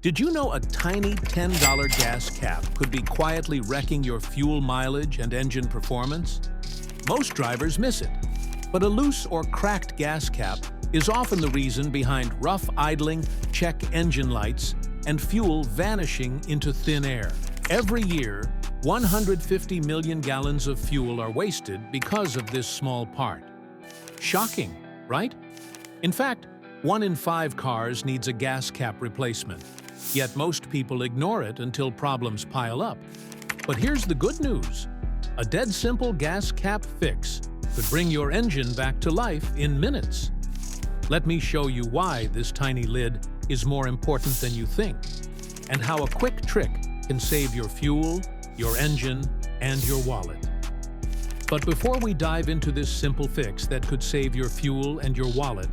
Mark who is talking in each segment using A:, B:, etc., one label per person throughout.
A: Did you know a tiny $10 gas cap could be quietly wrecking your fuel mileage and engine performance? Most drivers miss it, but a loose or cracked gas cap is often the reason behind rough idling, check engine lights, and fuel vanishing into thin air. Every year, 150 million gallons of fuel are wasted because of this small part. Shocking, right? In fact, 1 in 5 cars needs a gas cap replacement. Yet most people ignore it until problems pile up. But here's the good news. A dead simple gas cap fix could bring your engine back to life in minutes. Let me show you why this tiny lid is more important than you think, and how a quick trick can save your fuel, your engine, and your wallet. But before we dive into this simple fix that could save your fuel and your wallet,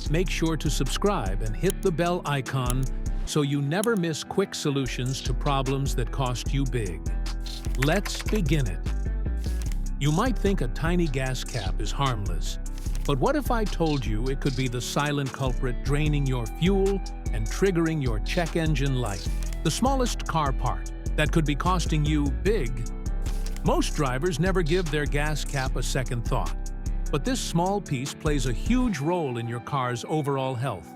A: make sure to subscribe and hit the bell icon so you never miss quick solutions to problems that cost you big. Let's begin it. You might think a tiny gas cap is harmless, but what if I told you it could be the silent culprit draining your fuel and triggering your check engine light? The smallest car part that could be costing you big. Most drivers never give their gas cap a second thought, but this small piece plays a huge role in your car's overall health.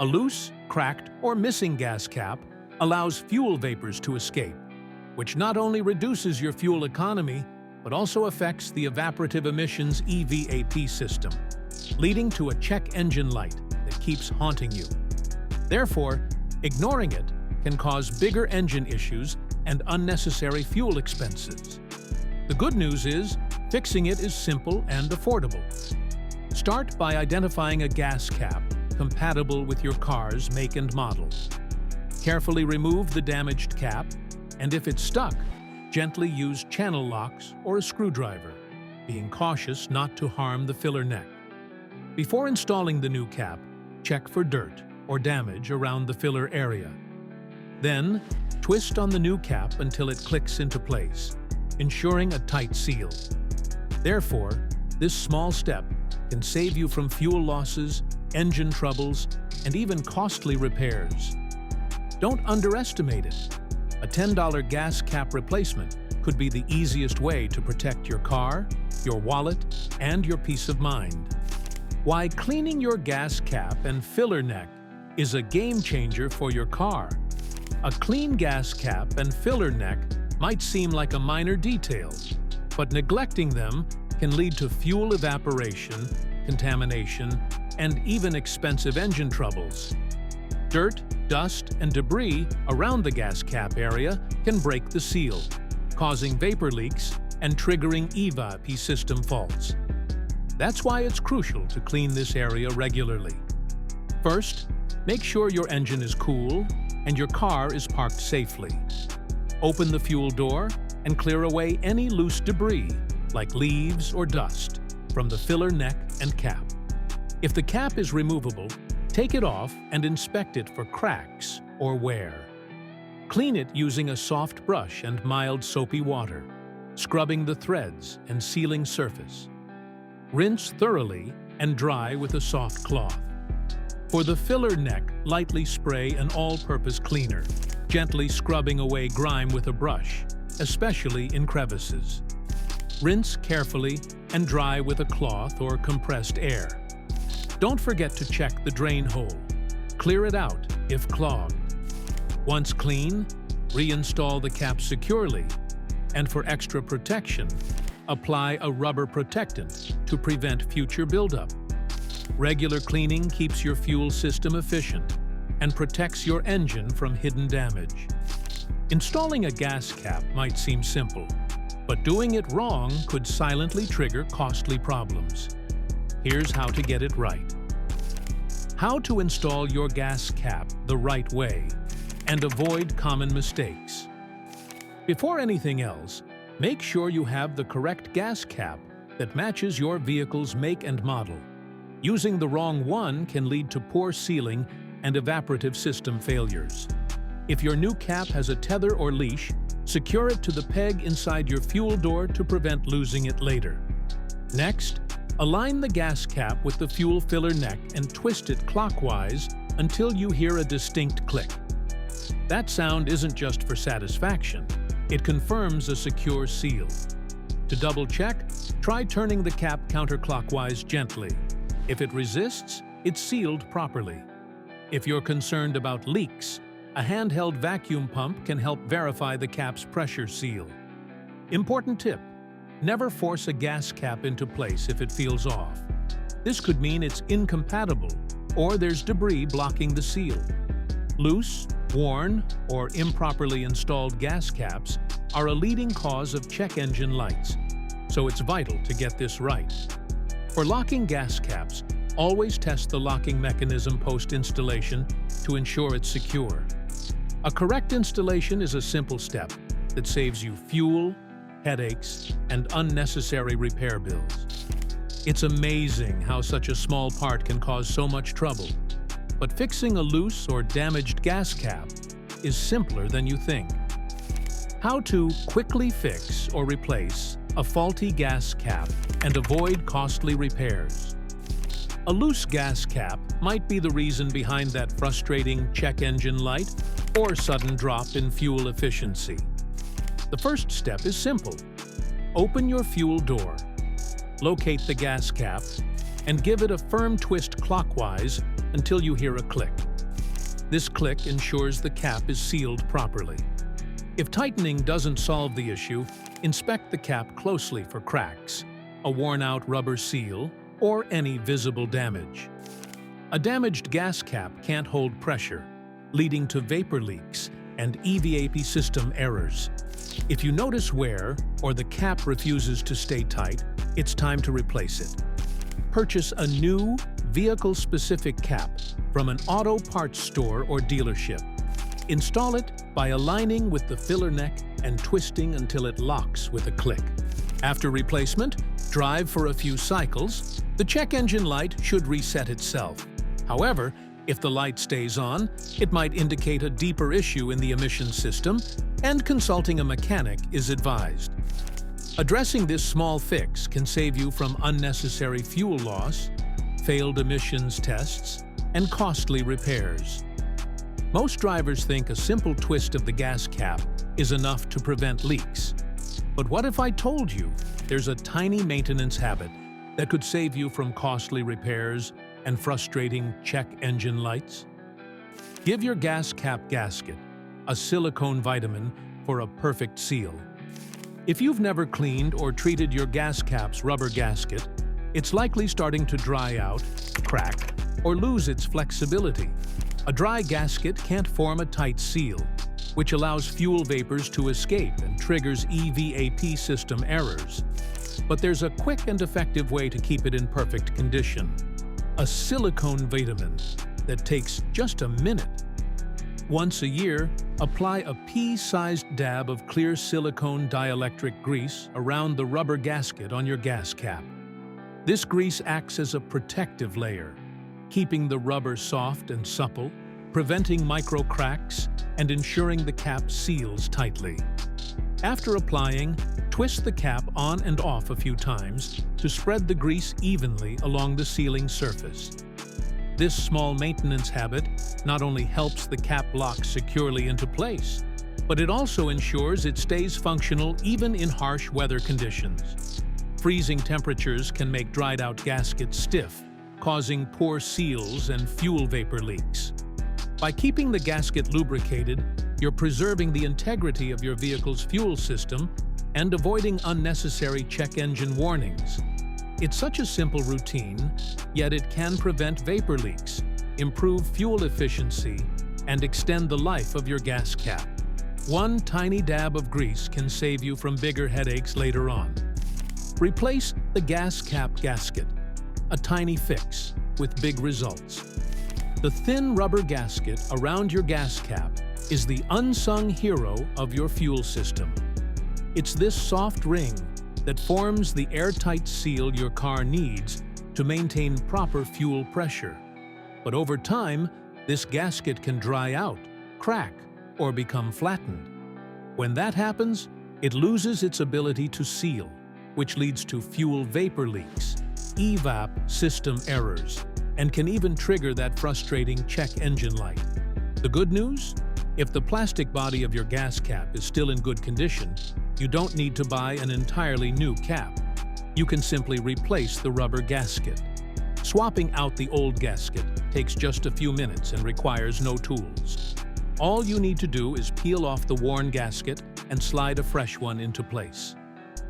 A: A loose, cracked, or missing gas cap allows fuel vapors to escape, which not only reduces your fuel economy, but also affects the evaporative emissions EVAP system, leading to a check engine light that keeps haunting you. Therefore, ignoring it can cause bigger engine issues and unnecessary fuel expenses. The good news is, fixing it is simple and affordable. Start by identifying a gas cap compatible with your car's make and model. Carefully remove the damaged cap, and if it's stuck, gently use channel locks or a screwdriver, being cautious not to harm the filler neck. Before installing the new cap, check for dirt or damage around the filler area. Then, twist on the new cap until it clicks into place, ensuring a tight seal. Therefore, this small step can save you from fuel losses, engine troubles, and even costly repairs. Don't underestimate it. A $10 gas cap replacement could be the easiest way to protect your car, your wallet, and your peace of mind. Why cleaning your gas cap and filler neck is a game changer for your car. A clean gas cap and filler neck might seem like a minor detail, but neglecting them can lead to fuel evaporation, contamination, and even expensive engine troubles. Dirt, dust, and debris around the gas cap area can break the seal, causing vapor leaks and triggering EVAP system faults. That's why it's crucial to clean this area regularly. First, make sure your engine is cool and your car is parked safely. Open the fuel door and clear away any loose debris, like leaves or dust, from the filler neck and cap. If the cap is removable, take it off and inspect it for cracks or wear. Clean it using a soft brush and mild soapy water, scrubbing the threads and sealing surface. Rinse thoroughly and dry with a soft cloth. For the filler neck, lightly spray an all-purpose cleaner, gently scrubbing away grime with a brush, especially in crevices. Rinse carefully and dry with a cloth or compressed air. Don't forget to check the drain hole. Clear it out if clogged. Once clean, reinstall the cap securely, and for extra protection, apply a rubber protectant to prevent future buildup. Regular cleaning keeps your fuel system efficient and protects your engine from hidden damage. Installing a gas cap might seem simple, but doing it wrong could silently trigger costly problems. Here's how to get it right. How to install your gas cap the right way and avoid common mistakes. Before anything else, make sure you have the correct gas cap that matches your vehicle's make and model. Using the wrong one can lead to poor sealing and evaporative system failures. If your new cap has a tether or leash, secure it to the peg inside your fuel door to prevent losing it later. Next, align the gas cap with the fuel filler neck and twist it clockwise until you hear a distinct click. That sound isn't just for satisfaction. It confirms a secure seal. To double-check, try turning the cap counterclockwise gently. If it resists, it's sealed properly. If you're concerned about leaks, a handheld vacuum pump can help verify the cap's pressure seal. Important tip: never force a gas cap into place if it feels off. This could mean it's incompatible or there's debris blocking the seal. Loose, worn, or improperly installed gas caps are a leading cause of check engine lights, so it's vital to get this right. For locking gas caps, always test the locking mechanism post-installation to ensure it's secure. A correct installation is a simple step that saves you fuel, headaches, and unnecessary repair bills. It's amazing how such a small part can cause so much trouble. But fixing a loose or damaged gas cap is simpler than you think. How to quickly fix or replace a faulty gas cap and avoid costly repairs. A loose gas cap might be the reason behind that frustrating check engine light or sudden drop in fuel efficiency. The first step is simple. Open your fuel door, locate the gas cap, and give it a firm twist clockwise until you hear a click. This click ensures the cap is sealed properly. If tightening doesn't solve the issue, inspect the cap closely for cracks, a worn-out rubber seal, or any visible damage. A damaged gas cap can't hold pressure, leading to vapor leaks and EVAP system errors. If you notice wear or the cap refuses to stay tight, it's time to replace it. Purchase a new, vehicle-specific cap from an auto parts store or dealership. Install it by aligning with the filler neck and twisting until it locks with a click. After replacement, drive for a few cycles. The check engine light should reset itself. However, if the light stays on, it might indicate a deeper issue in the emission system, and consulting a mechanic is advised. Addressing this small fix can save you from unnecessary fuel loss, failed emissions tests, and costly repairs. Most drivers think a simple twist of the gas cap is enough to prevent leaks. But what if I told you there's a tiny maintenance habit that could save you from costly repairs and frustrating check engine lights? Give your gas cap gasket a silicone vitamin for a perfect seal. If you've never cleaned or treated your gas cap's rubber gasket, it's likely starting to dry out, crack, or lose its flexibility. A dry gasket can't form a tight seal, which allows fuel vapors to escape and triggers EVAP system errors. But there's a quick and effective way to keep it in perfect condition. A silicone vitamin that takes just a minute. Once a year, apply a pea-sized dab of clear silicone dielectric grease around the rubber gasket on your gas cap. This grease acts as a protective layer, keeping the rubber soft and supple, preventing micro cracks, and ensuring the cap seals tightly. After applying, twist the cap on and off a few times to spread the grease evenly along the sealing surface. This small maintenance habit not only helps the cap lock securely into place, but it also ensures it stays functional even in harsh weather conditions. Freezing temperatures can make dried-out gaskets stiff, causing poor seals and fuel vapor leaks. By keeping the gasket lubricated, you're preserving the integrity of your vehicle's fuel system and avoiding unnecessary check engine warnings. It's such a simple routine, yet it can prevent vapor leaks, improve fuel efficiency, and extend the life of your gas cap. One tiny dab of grease can save you from bigger headaches later on. Replace the gas cap gasket, a tiny fix with big results. The thin rubber gasket around your gas cap is the unsung hero of your fuel system. It's this soft ring that forms the airtight seal your car needs to maintain proper fuel pressure. But over time, this gasket can dry out, crack, or become flattened. When that happens, it loses its ability to seal, which leads to fuel vapor leaks, EVAP system errors, and can even trigger that frustrating check engine light. The good news? If the plastic body of your gas cap is still in good condition, you don't need to buy an entirely new cap. You can simply replace the rubber gasket. Swapping out the old gasket takes just a few minutes and requires no tools. All you need to do is peel off the worn gasket and slide a fresh one into place.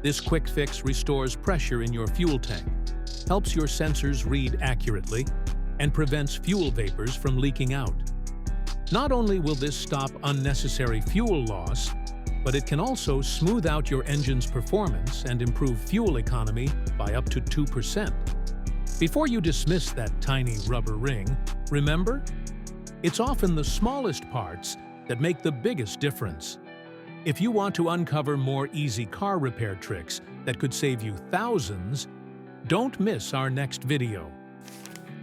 A: This quick fix restores pressure in your fuel tank, helps your sensors read accurately, and prevents fuel vapors from leaking out. Not only will this stop unnecessary fuel loss, but it can also smooth out your engine's performance and improve fuel economy by up to 2%. Before you dismiss that tiny rubber ring, remember, it's often the smallest parts that make the biggest difference. If you want to uncover more easy car repair tricks that could save you thousands, don't miss our next video.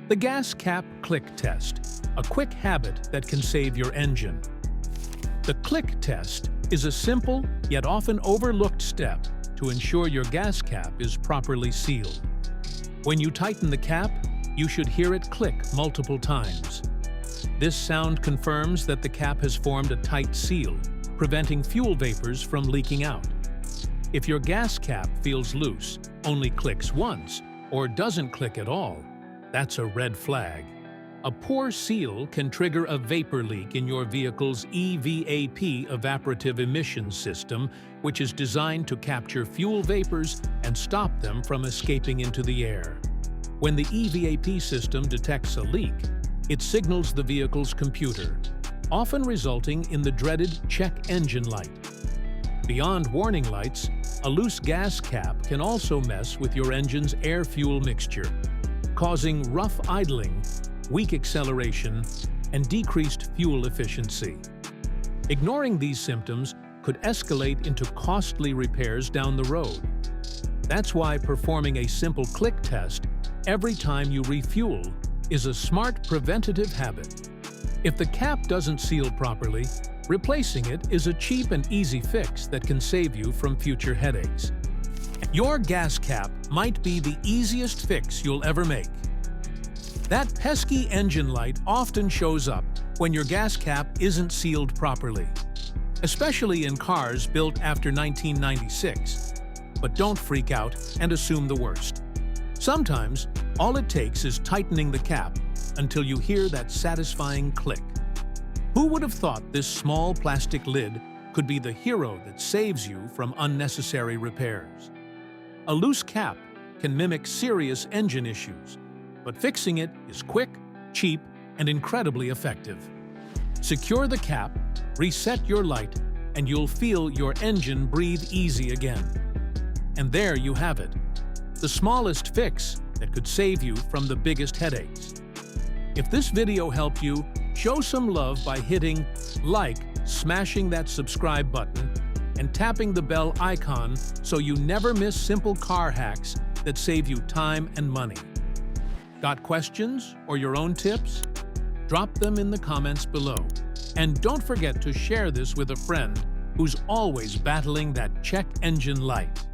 A: The gas cap click test, a quick habit that can save your engine. The click test is a simple yet often overlooked step to ensure your gas cap is properly sealed. When you tighten the cap, you should hear it click multiple times. This sound confirms that the cap has formed a tight seal, preventing fuel vapors from leaking out. If your gas cap feels loose, only clicks once, or doesn't click at all, that's a red flag. A poor seal can trigger a vapor leak in your vehicle's EVAP evaporative emissions system, which is designed to capture fuel vapors and stop them from escaping into the air. When the EVAP system detects a leak, it signals the vehicle's computer, often resulting in the dreaded check engine light. Beyond warning lights, a loose gas cap can also mess with your engine's air-fuel mixture, causing rough idling, weak acceleration, and decreased fuel efficiency. Ignoring these symptoms could escalate into costly repairs down the road. That's why performing a simple click test every time you refuel is a smart preventative habit. If the cap doesn't seal properly, replacing it is a cheap and easy fix that can save you from future headaches. Your gas cap might be the easiest fix you'll ever make. That pesky engine light often shows up when your gas cap isn't sealed properly, especially in cars built after 1996. But don't freak out and assume the worst. Sometimes, all it takes is tightening the cap until you hear that satisfying click. Who would have thought this small plastic lid could be the hero that saves you from unnecessary repairs? A loose cap can mimic serious engine issues, but fixing it is quick, cheap, and incredibly effective. Secure the cap, reset your light, and you'll feel your engine breathe easy again. And there you have it, the smallest fix that could save you from the biggest headaches. If this video helped you, show some love by hitting like, smashing that subscribe button, and tapping the bell icon so you never miss simple car hacks that save you time and money. Got questions or your own tips? Drop them in the comments below. And don't forget to share this with a friend who's always battling that check engine light.